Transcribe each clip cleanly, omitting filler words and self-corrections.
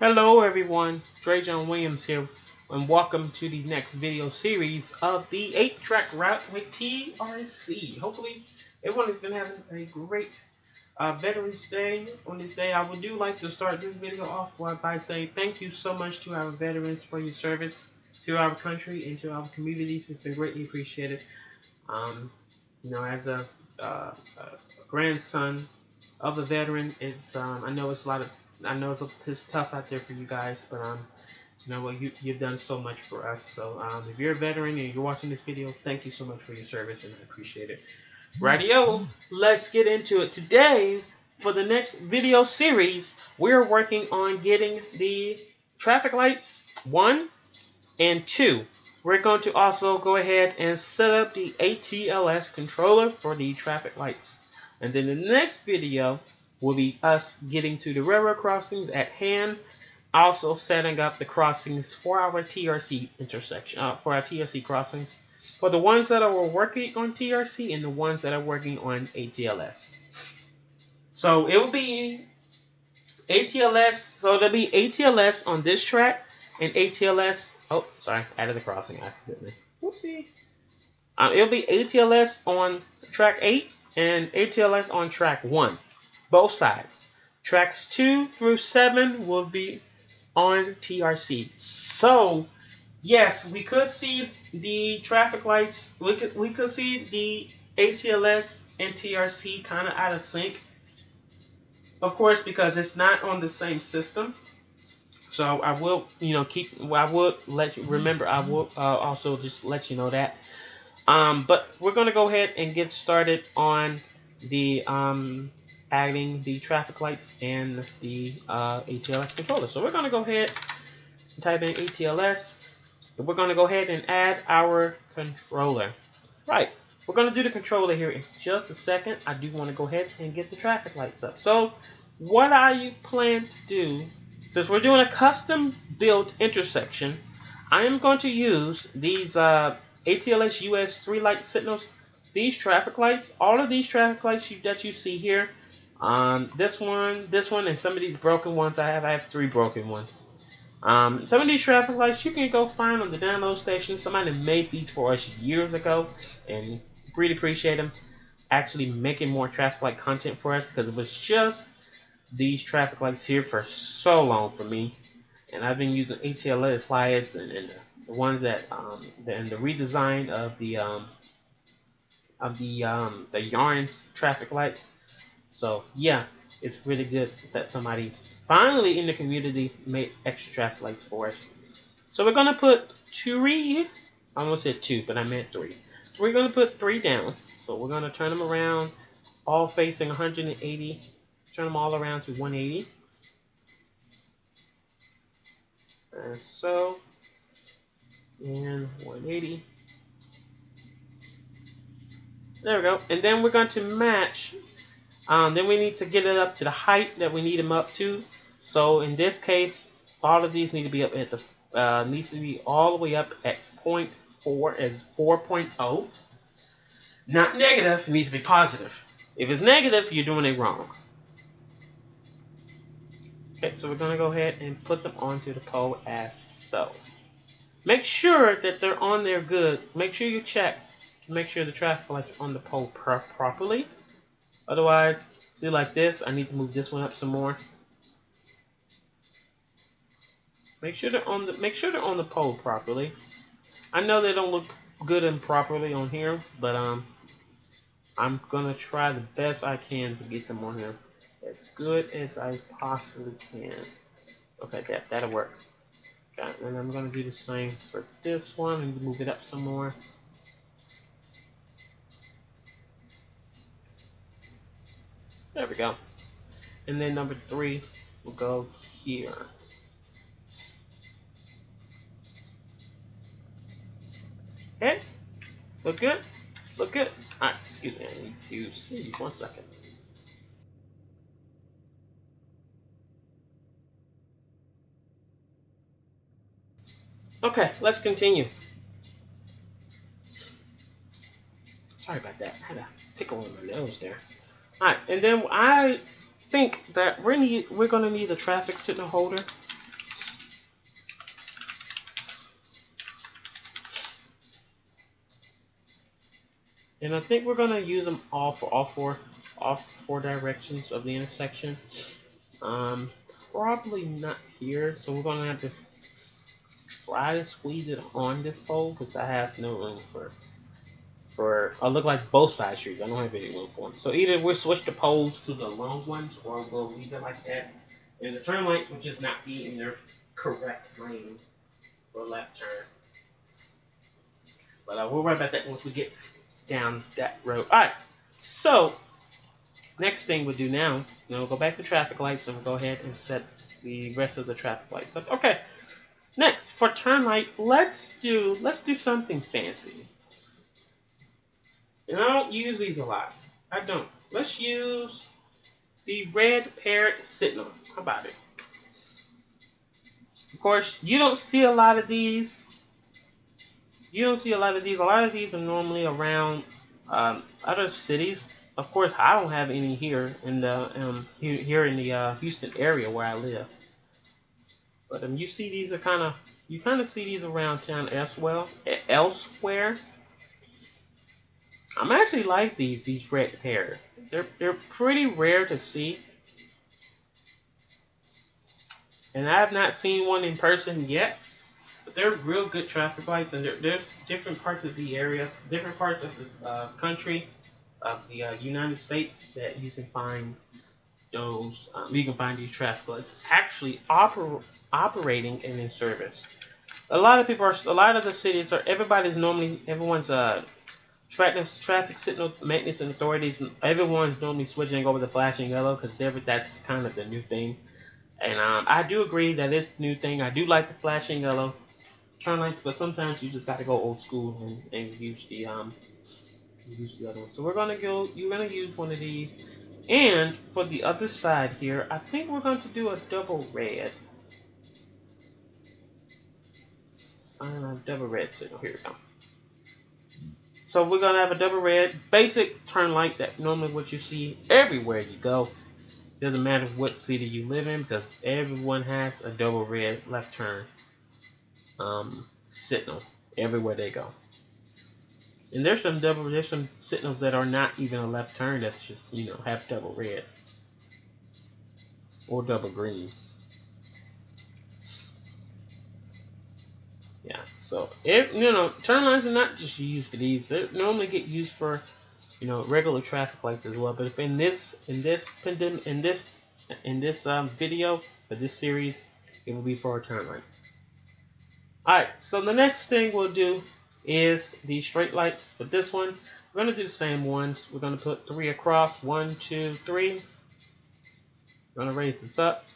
Hello everyone, Dre'Jon Williams here, and welcome to the next video series of the 8-track route with TRC. Hopefully everyone has been having a great Veterans Day. On this day, I would like to start this video off by saying thank you so much to our veterans for your service to our country and to our communities. It's been greatly appreciated. As a grandson of a veteran, it's I know it's tough out there for you guys, but you've done so much for us. So if you're a veteran and you're watching this video, thank you so much for your service, and I appreciate it. Radio, let's get into it. Today, for the next video series, we're working on getting the traffic lights 1 and 2. We're going to also go ahead and set up the ATLS controller for the traffic lights. And then the next video will be us getting to the railroad crossings at hand, also setting up the crossings for our TRC intersection, for our TRC crossings, for the ones that are working on TRC and the ones that are working on ATLS. So it will be ATLS, so there'll be ATLS on this track and ATLS, oh sorry, added the crossing accidentally, whoopsie. It'll be ATLS on track 8 and ATLS on track 1. Both sides. Tracks 2 through 7 will be on TRC. So, yes, we could see the traffic lights. We could see the ATLS and TRC kind of out of sync. Of course, because it's not on the same system. So I will, I will let you remember. I will also just let you know that. But we're gonna go ahead and get started on the adding the traffic lights and the ATLS controller. So we're going to go ahead and type in ATLS, and we're going to go ahead and add our controller. Right, we're going to do the controller here in just a second. I do want to go ahead and get the traffic lights up. So what I plan to do, since we're doing a custom built intersection, I am going to use these ATLS US 3 light signals. These traffic lights, all of these traffic lights that you see here, this one, and some of these broken ones I have 3 broken ones. Some of these traffic lights you can go find on the download station. Somebody made these for us years ago, and really appreciate them actually making more traffic light content for us, because it was just these traffic lights here for so long for me, and I've been using ATLS lights and the ones that and the redesign of the Yarns traffic lights. So yeah, it's really good that somebody finally in the community made extra traffic lights for us. So we're gonna put 3. I almost said 2, but I meant 3. We're gonna put 3 down. So we're gonna turn them around, all facing 180. Turn them all around to 180. And so, and 180. There we go. And then we're going to match. Then we need to get it up to the height that we need them up to. So in this case, all of these need to be up at the needs to be all the way up at 0.4 as 4.0. Not negative. It needs to be positive. If it's negative, you're doing it wrong. Okay, so we're gonna go ahead and put them onto the pole as so. Make sure that they're on there good. Make sure you check to make sure the traffic lights are on the pole properly. Otherwise, see, like this, I need to move this one up some more. Make sure they're on the pole properly. I know they don't look good and properly on here, but I'm gonna try the best I can to get them on here as good as I possibly can. Okay, that'll work. Okay, and I'm gonna do the same for this one and move it up some more. There we go. And then number 3 will go here. Okay, look good? Look good? Alright, excuse me, I need to sneeze 1 second. Okay, let's continue. Sorry about that. I had a tickle in my nose there. Alright, and then I think that we're gonna need a traffic signal holder And I think we're gonna use them all for all four directions of the intersection. Probably not here, so we're gonna have to try to squeeze it on this pole because I have no room for. I look like both side streets. I don't have any room for them. So either we'll switch the poles to the long ones, or we'll leave it like that. And the turn lights will just not be in their correct lane for left turn. But we'll worry about that once we get down that road. All right. So next thing we'll do now, we'll go back to traffic lights and we'll go ahead and set the rest of the traffic lights up. Okay. Next, for turn light, let's do something fancy. And I don't use these a lot. I don't. Let's use the red parrot signal. How about it? Of course, you don't see a lot of these. A lot of these are normally around other cities. Of course, I don't have any here in the Houston area where I live. But you see these are you kind of see these around town elsewhere. I'm actually like these red parrot. They're pretty rare to see. And I have not seen one in person yet. But they're real good traffic lights, and there's different parts of the areas, different parts of this country, of the United States, that you can find those. You can find these traffic lights actually operating and in service. A lot of the cities everyone's traffic signal maintenance and authorities. Everyone's normally switching over to flashing yellow because that's kind of the new thing. And I do agree that it's the new thing. I do like the flashing yellow turn lights, but sometimes you just got to go old school and use the other one. So you're gonna use one of these. And for the other side here, I think we're going to do a double red. Let's find a double red signal. Here we go. So we're gonna have a double red basic turn light that normally what you see everywhere you go. Doesn't matter what city you live in because everyone has a double red left turn signal everywhere they go. And there's some signals that are not even a left turn that's just have double reds or double greens. Yeah. So if turn lines are not just used for these. They normally get used for regular traffic lights as well. But if in this video for this series, it will be for a turn light. Alright, so the next thing we'll do is the straight lights. For this one, we're going to do the same ones. We're going to put 3 across. 1, 2, 3. We're going to raise this up.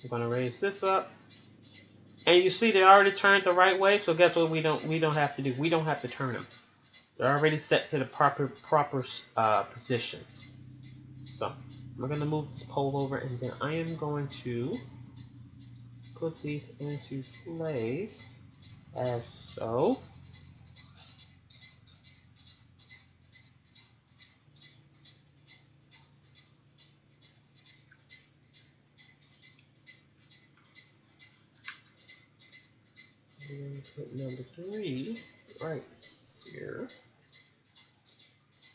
We're going to raise this up. And you see they already turned the right way, so guess what we don't have to do? We don't have to turn them. They're already set to the proper position. So, I'm going to move this pole over, and then I am going to put these into place as so. And then put number 3 right here.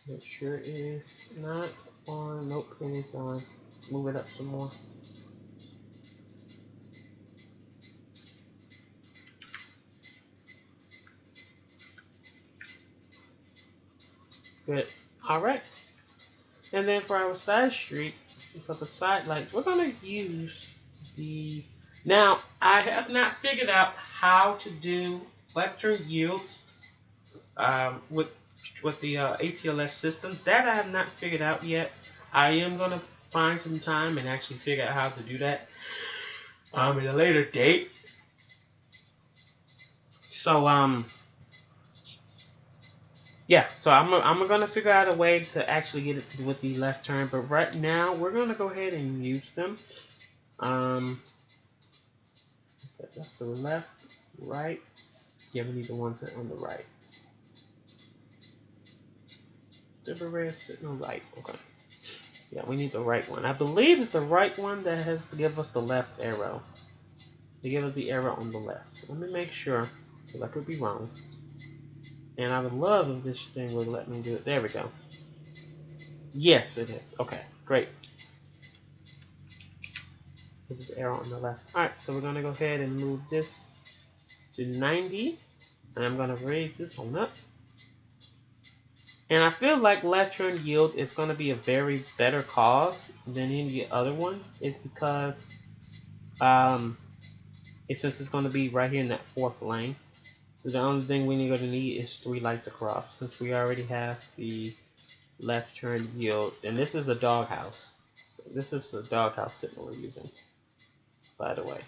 Make sure it is not on. Nope, it is on. Move it up some more. Good. Alright. And then for our side street, for the side lights, we're going to use the... Now, I have not figured out how to do left turn yields with the ATLS system. That I have not figured out yet. I am going to find some time and actually figure out how to do that at a later date. So, yeah, so I'm gonna figure out a way to actually get it with the left turn, but right now we're gonna go ahead and use them. That's the left, right. Yeah, we need the ones that are on the right. Double red signal right. Okay. Yeah, we need the right one. I believe it's the right one that has to give us the left arrow. To give us the arrow on the left. Let me make sure, because I could be wrong. And I would love if this thing would let me do it. There we go. Yes, it is. Okay, great. There's an arrow on the left. Alright, so we're going to go ahead and move this to 90. And I'm going to raise this one up. And I feel like left turn yield is going to be a very better cause than any other one. It's because since it's going to be right here in that 4th lane. So the only thing we're going to need is 3 lights across, since we already have the left turn yield. And this is the doghouse. So this is the doghouse signal we're using, by the way.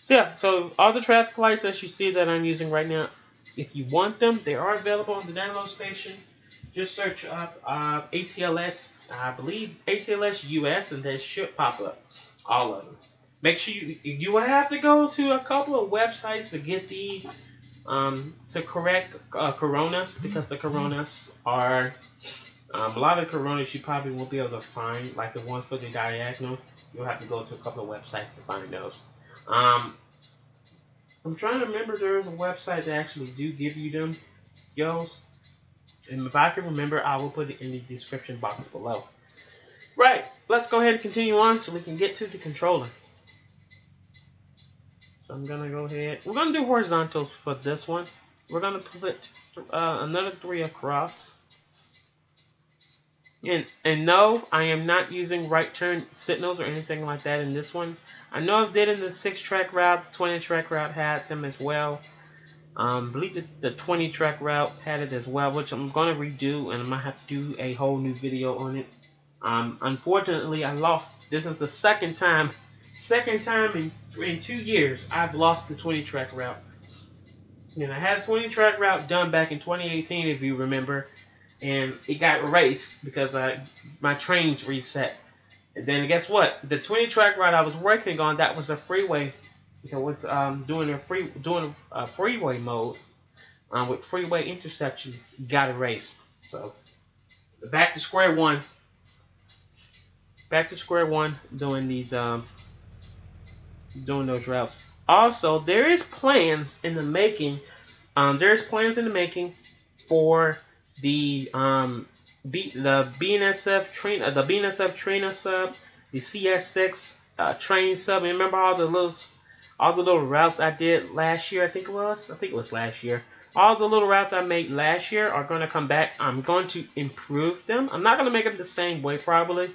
So yeah, so all the traffic lights that you see that I'm using right now, if you want them, they are available on the download station. Just search up ATLS, I believe ATLS US, and they should pop up, all of them. Make sure you will have to go to a couple of websites to get the to correct Coronas, because the Coronas are a lot of the Coronas you probably won't be able to find, like the ones for the diagonal. You'll have to go to a couple of websites to find those. I'm trying to remember, there's a website that actually do give you them, and if I can remember, I will put it in the description box below. Right, let's go ahead and continue on so we can get to the controller. So I'm gonna go ahead. We're gonna do horizontals for this one. We're gonna put another 3 across. And no, I am not using right turn signals or anything like that in this one. I know I did in the 6-track route, the 20-track route had them as well. I believe the 20-track route had it as well, which I'm gonna redo, and I might have to do a whole new video on it. Unfortunately, I lost. This is the second time in 2 years I've lost the 20-track route. And I had a 20-track route done back in 2018, if you remember, and it got erased because my Trainz reset. And then guess what? The 20-track route I was working on, that was a freeway. It was doing a freeway mode with freeway intersections, got erased. So back to square one. Back to square one, doing these doing those routes. Also, there is plans in the making. There's plans in the making for the BNSF Trainer sub, the CS6 Trainz sub. And remember all the little routes I did last year? I think it was last year. All the little routes I made last year are going to come back. I'm going to improve them. I'm not going to make them the same way probably.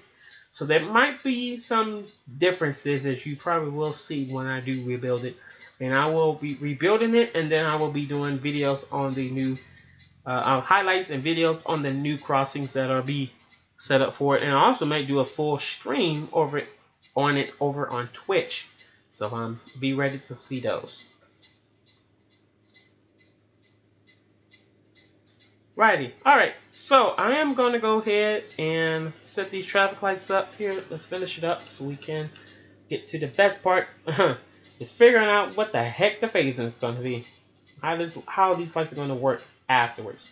So there might be some differences that you probably will see when I do rebuild it. And I will be rebuilding it, and then I will be doing videos on the new highlights and videos on the new crossings that are be set up for it. And I also might do a full stream over on Twitch. So be ready to see those. Righty. Alright, so I am going to go ahead and set these traffic lights up here. Let's finish it up so we can get to the best part. Is figuring out what the heck the phasing is going to be. How these lights are going to work afterwards.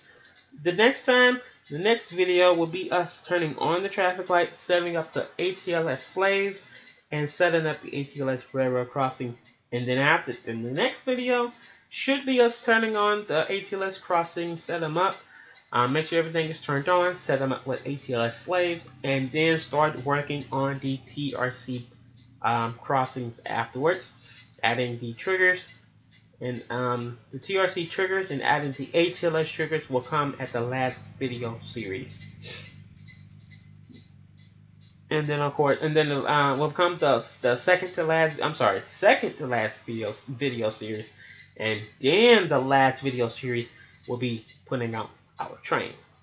The next video will be us turning on the traffic lights, setting up the ATLS slaves, and setting up the ATLS railroad crossings. And then the next video should be us turning on the ATLS crossings, set them up. Make sure everything is turned on, set them up with ATLS slaves, and then start working on the TRC crossings afterwards. Adding the triggers, and the TRC triggers and adding the ATLS triggers will come at the last video series. And then of course, will come the second to last video series, and then the last video series will be putting out our Trainz,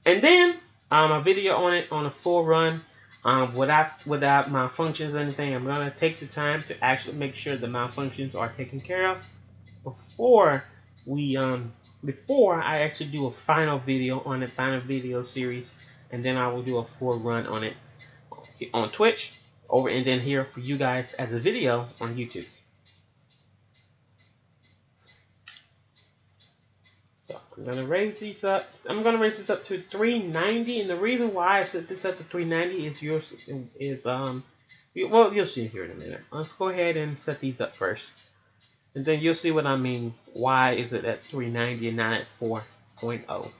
and then a video on it on a full run, without malfunctions or anything. I'm gonna take the time to actually make sure the malfunctions are taken care of before I actually do a final video on the final video series, and then I will do a full run on it on Twitch and then here for you guys as a video on YouTube. So I'm gonna raise these up. I'm gonna raise this up to 390, and the reason why I set this up to 390 is well, you'll see here in a minute. Let's go ahead and set these up first. And then you'll see what I mean. Why is it at 390 and not at 4.0?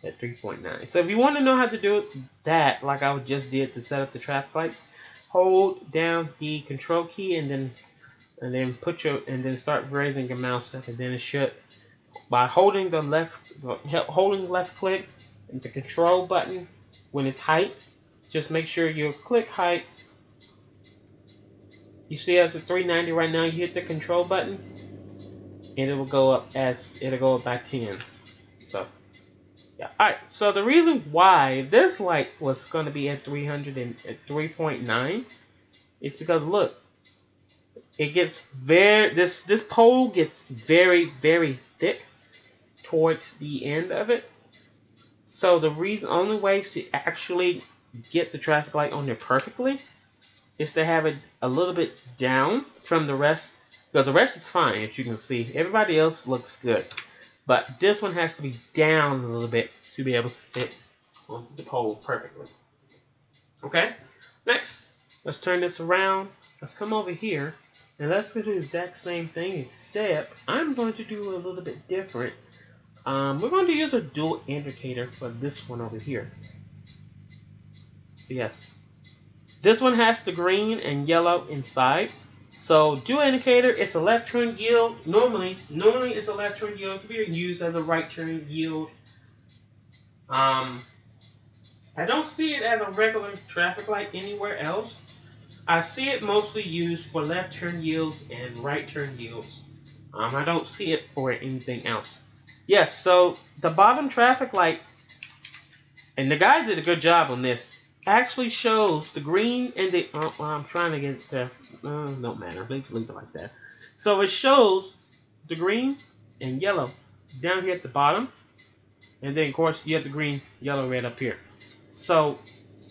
At 3.9. So if you want to know how to do that, like I just did to set up the traffic lights, hold down the control key and then start raising your mouse up, and then it should, by holding holding left click and the control button when it's height, just make sure you click height. You see as a 390 right now, you hit the control button and it will go up by tens. So yeah. Alright, so the reason why this light was going to be at 3.9 is because look, it gets this pole gets very, very thick towards the end of it. So the only way to actually get the traffic light on there perfectly is to have it a little bit down from the rest, because the rest is fine, as you can see. Everybody else looks good, but this one has to be down a little bit to be able to fit onto the pole perfectly. Okay, next, let's turn this around. Let's come over here and let's do the exact same thing, except I'm going to do a little bit different. We're going to use a dual indicator for this one over here. So yes, this one has the green and yellow inside. So dual indicator is a left turn yield. Normally it's a left turn yield. It can be used as a right turn yield. I don't see it as a regular traffic light anywhere else. I see it mostly used for left turn yields and right turn yields. I don't see it for anything else. Yes, so the bottom traffic light, and the guy did a good job on this, actually shows the green and the, I'm trying to get to, don't matter, let's leave it like that. So it shows the green and yellow down here at the bottom, and then of course you have the green, yellow, red up here. So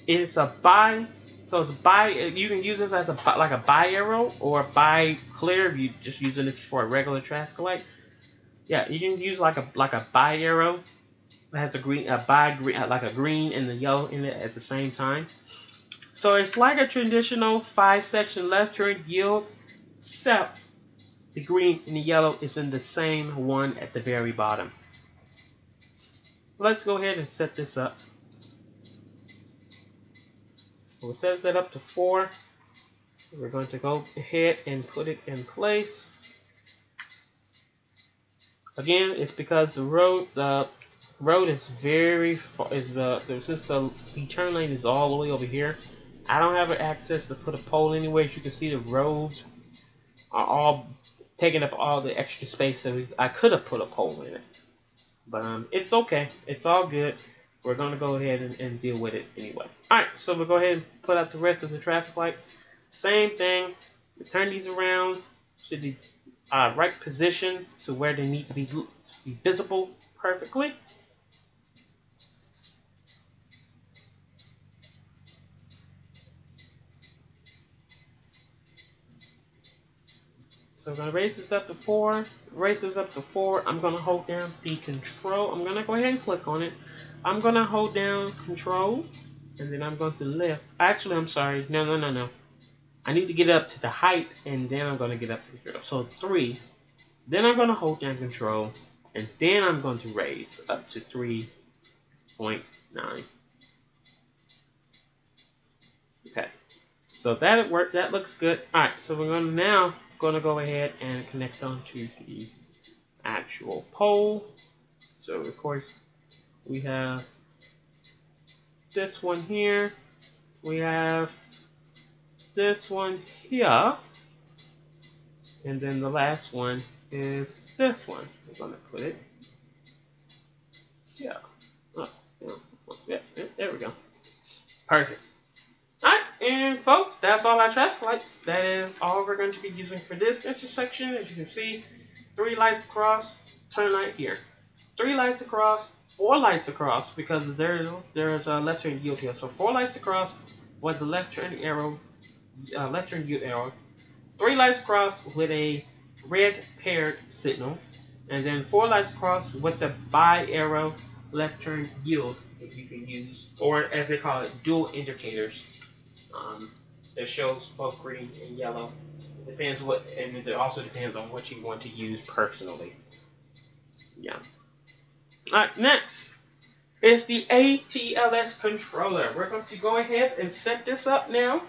it's a bi, you can use this as like a bi arrow or a bi clear if you're just using this for a regular traffic light. Yeah, you can use like a bi arrow that has like a green and the yellow in it at the same time. So it's like a traditional 5-section left turn yield, except the green and the yellow is in the same one at the very bottom. Let's go ahead and set this up. So we'll set that up to 4. We're going to go ahead and put it in place. Again, it's because the road is very far. Since the turn lane is all the way over here, I don't have access to put a pole anywhere. As you can see, the roads are all taking up all the extra space, so I could have put a pole in it. But it's okay. It's all good. We're going to go ahead and deal with it anyway. Alright, so we'll go ahead and put out the rest of the traffic lights. Same thing. We turn these around. Should be right position to where they need to be visible perfectly. So I'm going to raise this up to 4. Raise this up to 4. I'm going to hold down the control. I'm going to go ahead and click on it. I'm going to hold down control, and then I'm going to lift. Actually, I'm sorry. No. I need to get up to the height, and then I'm going to get up to the control. So 3. Then I'm going to hold down control, and then I'm going to raise up to 3.9. Okay. So that worked. That looks good. All right. So we're going to go ahead and connect onto the actual pole. So of course we have this one here. We have this one here. And then the last one is this one. I'm going to put it here. Oh, yeah, there we go. Perfect. Alright, and folks, that's all our traffic lights. That is all we're going to be using for this intersection. As you can see, 3 lights across, turn light here. 3 lights across, 4 lights across, because there's a left turn yield here. So 4 lights across with the left turn yield arrow. 3 lights across with a red paired signal, and then 4 lights across with the bi arrow left turn yield that you can use, or as they call it, dual indicators. That shows both green and yellow It depends what, and it also depends on what you want to use personally. Yeah. Alright, next is the ATLS controller. We're going to go ahead and set this up now.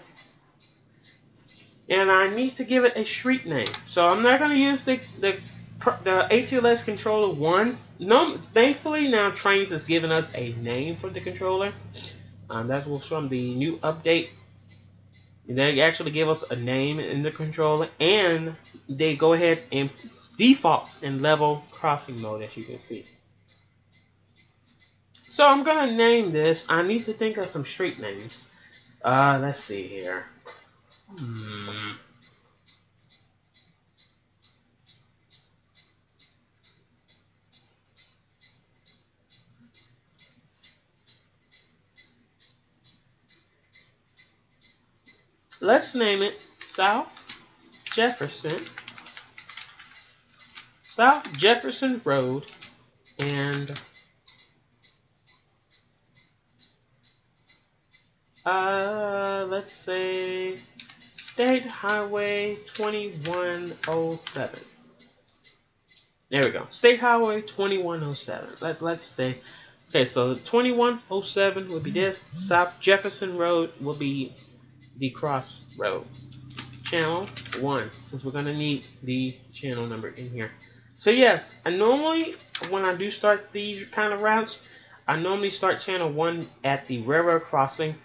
And I need to give it a street name. So I'm not going to use the ATLS controller 1. No, thankfully now Trainz has given us a name for the controller. That was from the new update. They actually give us a name in the controller, and they go ahead and defaults in level crossing mode, as you can see. So I'm gonna name this. I need to think of some street names. Let's see here. Let's name it South Jefferson Road, and let's say State Highway 2107. There we go. State Highway 2107. Let's say. Okay, so 2107 would be this. South Jefferson Road will be the cross road. Channel 1, because we're going to need the channel number in here. So yes, I normally, when I do start these kind of routes, I normally start channel 1 at the railroad crossing.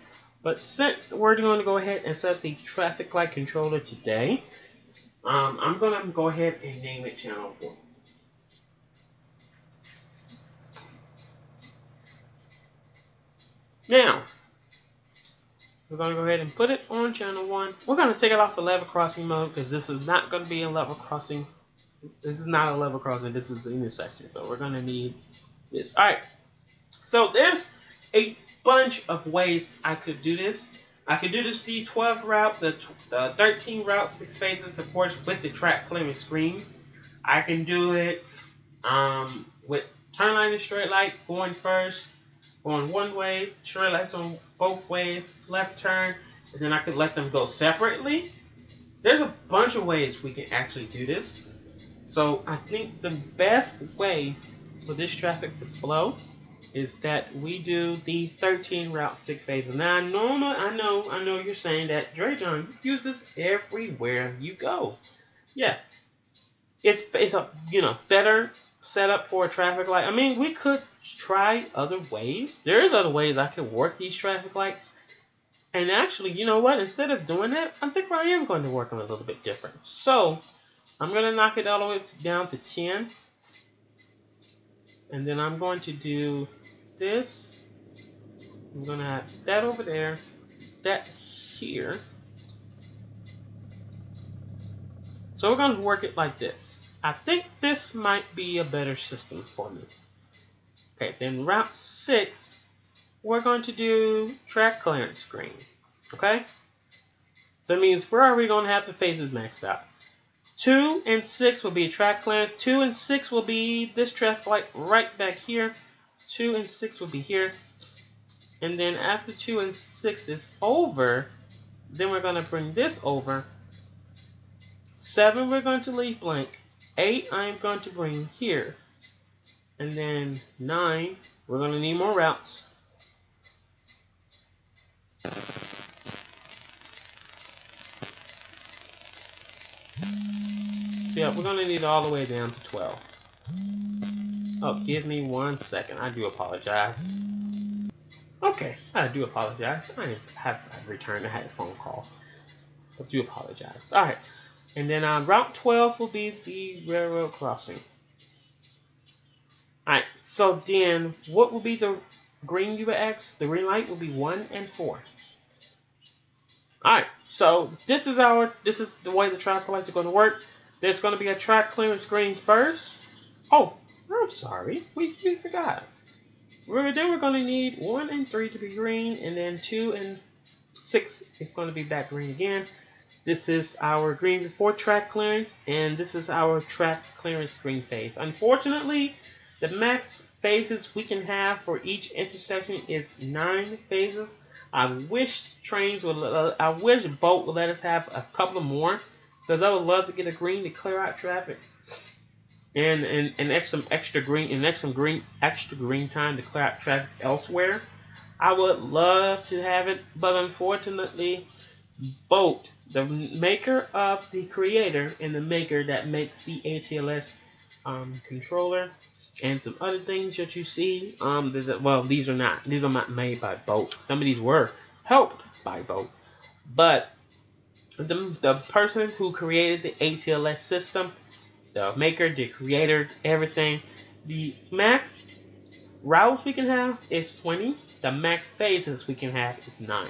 But since we're going to go ahead and set the traffic light controller today, I'm going to go ahead and name it channel 4. Now, we're going to go ahead and put it on channel 1. We're going to take it off the level crossing mode because this is not going to be a level crossing. This is not a level crossing. This is the intersection. So we're going to need this. Alright. So there's a bunch of ways I could do this. I could do this the 12 route, the 13 route, 6 phases, of course, with the track clearance screen. I can do it with turn line and straight light going first. Going one way, straight lights on both ways, left turn, and then I could let them go separately. There's a bunch of ways we can actually do this. So I think the best way for this traffic to flow is that we do the 13 route 6 phases. Now I know you're saying that Dre'Jon, you use this everywhere you go. Yeah, it's a better setup for a traffic light. I mean, we could try other ways. There's other ways I could work these traffic lights. And actually, you know what? Instead of doing that, I think I am going to work them a little bit different. So, I'm going to knock it all the way down to 10. And then I'm going to do this. I'm going to have that over there. That here. So we're going to work it like this. I think this might be a better system for me. Okay, then route 6, we're going to do track clearance screen. Okay? So it means where are we going to have the phases maxed out? 2 and 6 will be track clearance. 2 and 6 will be this traffic light right back here. 2 and 6 will be here. And then after 2 and 6 is over, then we're going to bring this over. 7 we're going to leave blank. 8 I'm going to bring here. And then 9, we're going to need more routes. So yeah, we're going to need all the way down to 12. Oh, give me 1 second. I do apologize. Okay, I do apologize. I have returned. I had a phone call. I do apologize. Alright. And then route 12 will be the railroad crossing. Alright, so then what will be the green you would ask? The green light will be 1 and 4. Alright, so this is the way the traffic lights are going to work. There's going to be a track clearance screen first. Oh, I'm sorry. We forgot. Then we're going to need 1 and 3 to be green, and then 2 and 6 is going to be back green again. This is our green before track clearance, and this is our track clearance green phase. Unfortunately, the max phases we can have for each intersection is 9 phases. I wish Trainz would. I wish Bolt would let us have a couple more, because I would love to get a green to clear out traffic, and some extra green extra green time to clear out traffic elsewhere. I would love to have it, but unfortunately, both the maker of the creator and the maker that makes the ATLS controller and some other things that you see, well, these are not made by both. Some of these were helped by both, but the person who created the ATLS system, the maker, the creator, everything, the max routes we can have is 20. The max phases we can have is 9.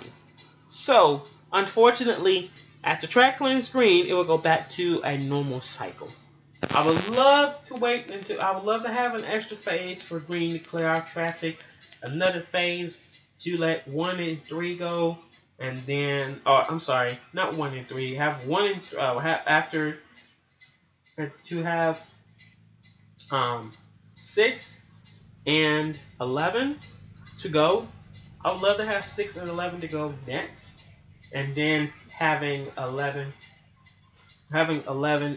So, unfortunately, at the track clearing screen, it will go back to a normal cycle. I would love to have an extra phase for green to clear out traffic, another phase to let 1 and 3 go, and then, I'm sorry, not 1 and 3, have 1 and, after, to have 6 and 11 to go. I would love to have 6 and 11 to go next, and then having 11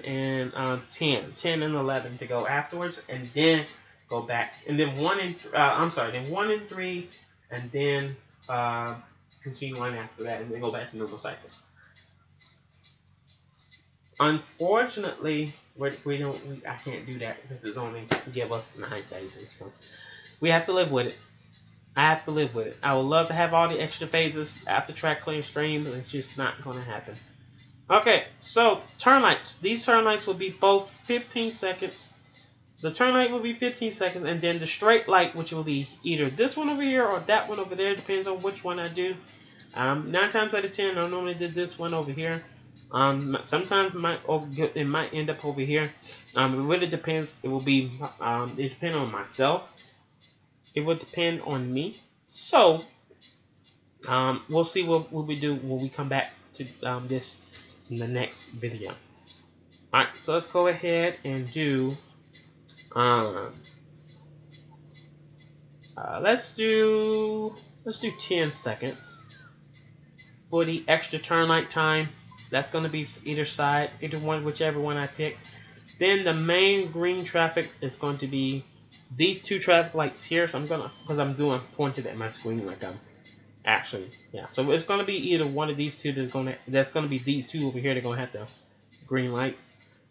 and 10 and 11 to go afterwards, and then go back, and then 1 and 3, and then continue on after that, and then go back to normal cycle. Unfortunately, I can't do that because it's only give us 9 phases, so we have to live with it. I have to live with it. I would love to have all the extra phases after track clearing screen, but it's just not going to happen. Okay, so turn lights. These turn lights will be both 15 seconds. The turn light will be 15 seconds, and then the straight light, which will be either this one over here or that one over there, depends on which one I do. 9 times out of 10, I normally did this one over here. Sometimes it might end up over here. It really depends. It will be. It depends on myself. It would depend on me. So, we'll see what we do when we come back to this in the next video. Alright, so let's go ahead and do let's do 10 seconds for the extra turn light time. That's going to be either side, whichever one I pick. Then the main green traffic is going to be these 2 traffic lights here. So I'm pointed at my screen like I'm actually, yeah. So it's going to be either one of these 2 that's going to be these 2 over here. They're going to have the green light.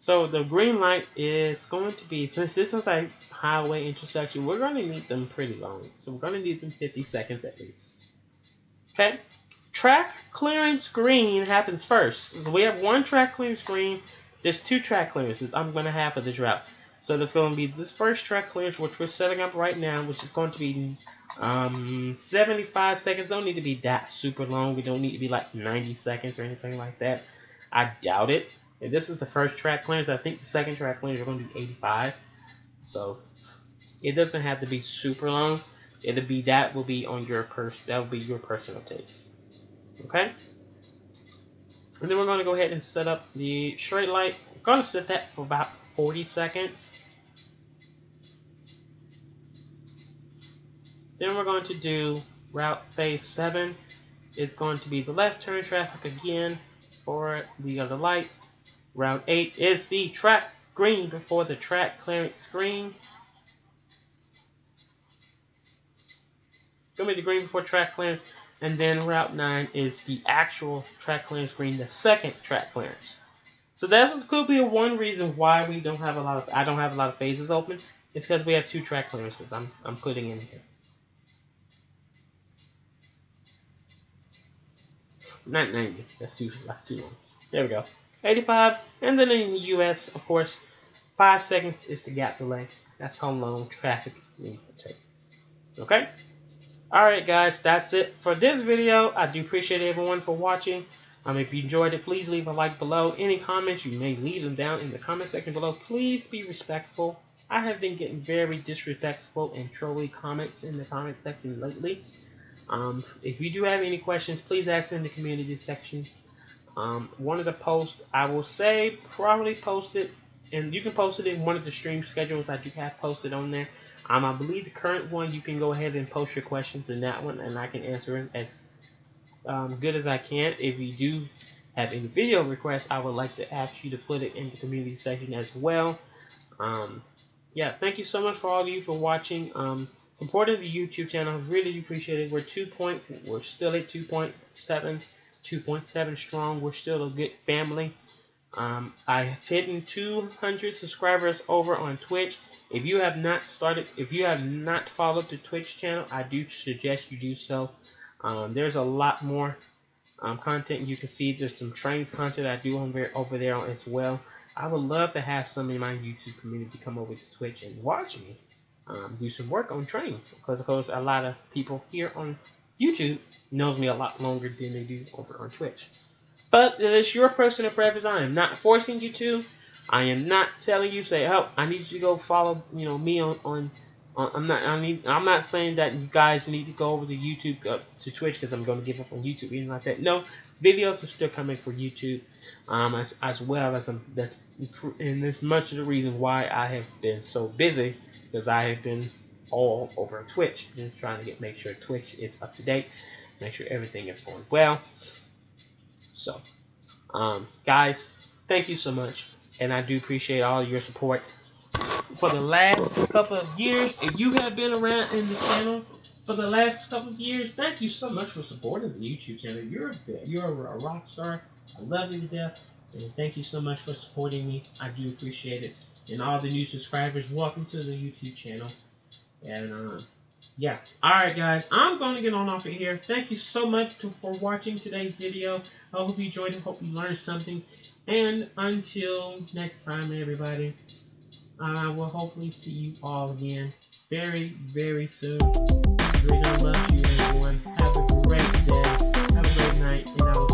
So the green light is going to be, since this is a highway intersection, we're going to need them pretty long. So we're going to need them 50 seconds at least. Okay. Track clearing screen happens first. So we have 1 track clearing screen. There's 2 track clearances I'm going to have for this route. So there's going to be this first track clearance, which we're setting up right now, which is going to be 75 seconds. Don't need to be that super long. We don't need to be like 90 seconds or anything like that. I doubt it. If this is the first track clearance, I think the second track clearance are going to be 85. So it doesn't have to be super long. That will be your personal taste. Okay? And then we're going to go ahead and set up the straight light. I'm going to set that for about 40 seconds. Then we're going to do route phase 7. It's going to be the left turn traffic again for the other light. Route 8 is the track green before the track clearance screen. Going to be the green before track clearance. And then route 9 is the actual track clearance screen, the second track clearance. So that could be one reason why I don't have a lot of phases open. It's because we have 2 track clearances I'm putting in here. Not 90. That's too long. There we go. 85. And then in the US, of course, 5 seconds is the gap delay. That's how long traffic needs to take. Okay? Alright guys, that's it for this video. I do appreciate everyone for watching. If you enjoyed it, please leave a like below. Any comments, you may leave them down in the comment section below. Please be respectful. I have been getting very disrespectful and trolly comments in the comment section lately. If you do have any questions, please ask in the community section. One of the posts, I will say, probably post it, and you can post it in one of the stream schedules I do have posted on there. I believe the current one, you can go ahead and post your questions in that one, and I can answer it as good as I can. If you do have any video requests, I would like to ask you to put it in the community section as well. Yeah, thank you so much for all of you for watching. Supporting the YouTube channel, really appreciate it. We're still at 2.7 strong. We're still a good family. I have hit 200 subscribers over on Twitch. If you have not followed the Twitch channel, I do suggest you do so. There's a lot more content you can see. There's some Trainz content I do over there as well. I would love to have some in my YouTube community come over to Twitch and watch me do some work on Trainz, because of course a lot of people here on YouTube knows me a lot longer than they do over on Twitch. But it's your personal preference. I am not forcing you to. I am not telling you, say, oh, I need you to go follow, me on I'm not saying that you guys need to go over to YouTube to Twitch because I'm going to give up on YouTube, anything like that. No, videos are still coming for YouTube, as well as and that's much of the reason why I have been so busy, because I have been all over Twitch, just trying to make sure Twitch is up to date, make sure everything is going well. So, guys, thank you so much, and I do appreciate all your support. For the last couple of years, if you have been around in the channel for the last couple of years, thank you so much for supporting the YouTube channel. You're a rock star. I love you to death, and thank you so much for supporting me. I do appreciate it. And all the new subscribers, welcome to the YouTube channel. And yeah, all right, guys, I'm going to get on off of here. Thank you so much for watching today's video. I hope you enjoyed it. Hope you learned something. And until next time, everybody, I will hopefully see you all again very, very soon. Dre'Jon loves you, everyone. Have a great day. Have a great night. And I will